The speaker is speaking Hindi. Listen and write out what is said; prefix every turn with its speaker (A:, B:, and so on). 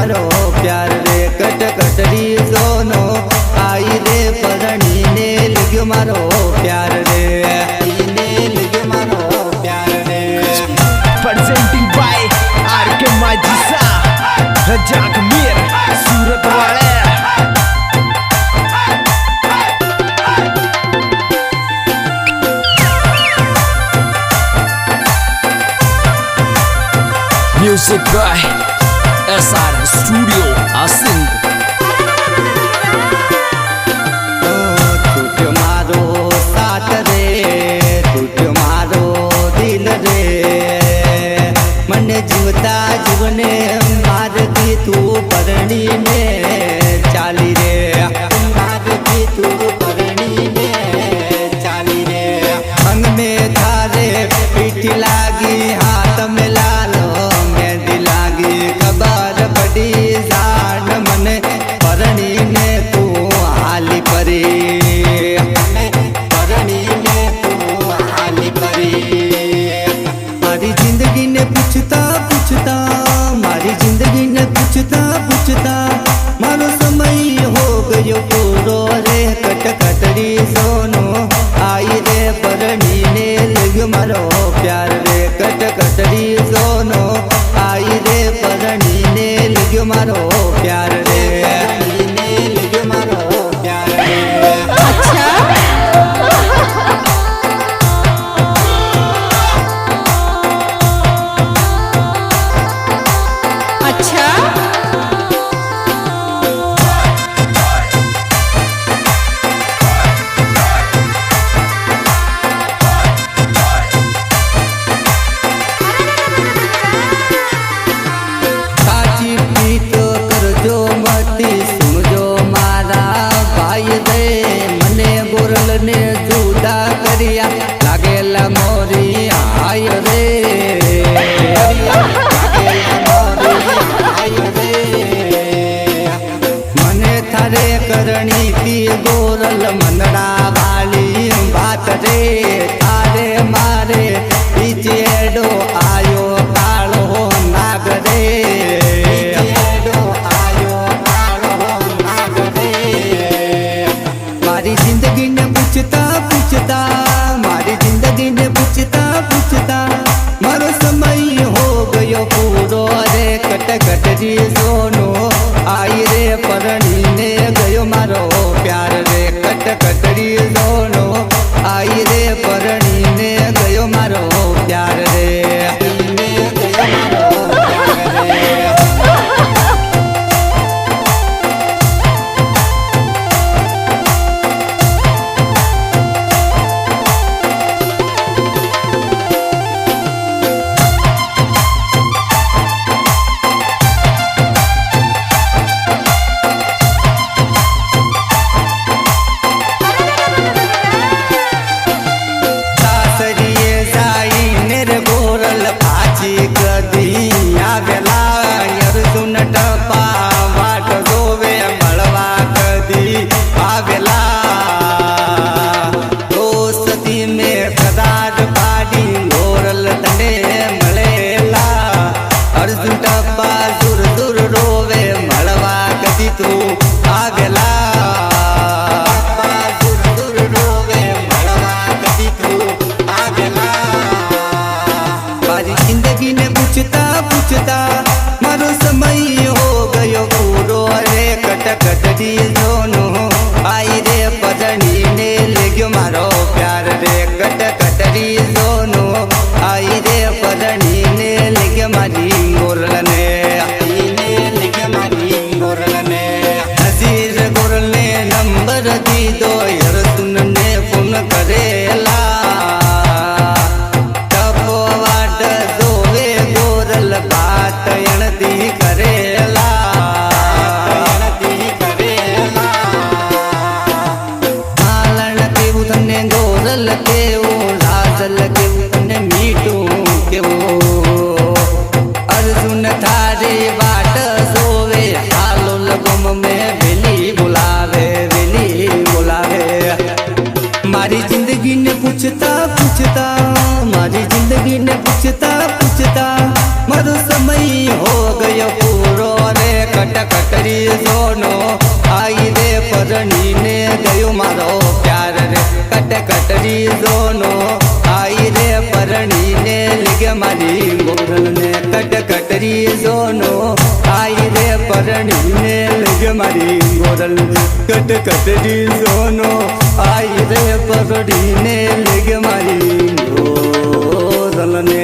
A: मारो प्यार रे कट कटरी सोनो आई रे परणी ने लग्यो मारो प्यार रे ने लग्यो मारो प्यार रे
B: presenting by RK Majisa Razak Meer Surat वाले music by SR studio Asind
A: तूट मारो साथ रे तूट मारो दिल रे मन जीवता जीवने मार दी तू परणी ने चाली रे मार दी तू परणी ने चाली रे अंग में थारे पीठ लागी हाथ में लालो मेहंदी लागी खबर पड़ी जान मन परणी ने तू हाली परी परणी ने तू हाली परी मारी जिंदगी ने पूछता पूछता मारी जिंदगी ने पूछता पूछता मारो समय हो गयो पूरो रे कट कटरी सोनो आई रे परणी ने लग्यो मारो प्यार रे कट कटरी सोनो आई रे परणी ने लग्यो मारो प्यार रे ने लग्यो मारो प्यार रे
C: अच्छा अच्छा
A: साची प्रीत करजो मती सुनजो मारा भाई रे मने गोरल ने जुदा करिया लागेला मोरी आय रे मने थारे करणी थी गोरल मनड़ा वाली बात रे थारे मारे पीछेडो आयो कालो नाग रे आयो कालो नाग रे मारी जिंदगी ने पूछता पूछता मारी जिंदगी ने पूछता पूछता मारो समय हो गयो पूरो रे कट कटरी सोनो आई रे परणी ने गयो मारो प्यार रे कट कटरी सोनो आई रे परणी ने गयो मारो प्यार रे ने गयो मारो प्यार रे सासरिये जाई नेर गोरल पाची कदी आवेला अर्जुन टपा वाट जोवे मळवा कदी आवेला दोस्ती में करार पाडी गोरल तने मळेला अर्जुन टपा दूर दूर रोवे मळवा कदी तू आवेला दूर दूर रोवे मळवा कदी तू आवेला मारी जिंदगी ने पूछता पूछता मारो समय हो गयो पूरो रे कट कटरी सोनो आई रे परणी ने लग्यो मारो प्यार रे कट कटरी सोनो आई रे परणी ने लग्यो मारी गोरल ने लग्यो मारी गोरल ने नजीर गोरल ने नंबर दी दो यार सुनने फोन करेला टपो वाट जोवे गोरल बात यणती करेला પરણીને લગે મારી ગોરલ કટ કટડી સોનો આઈ રે પરણીને લગે મારી ગોરલ ને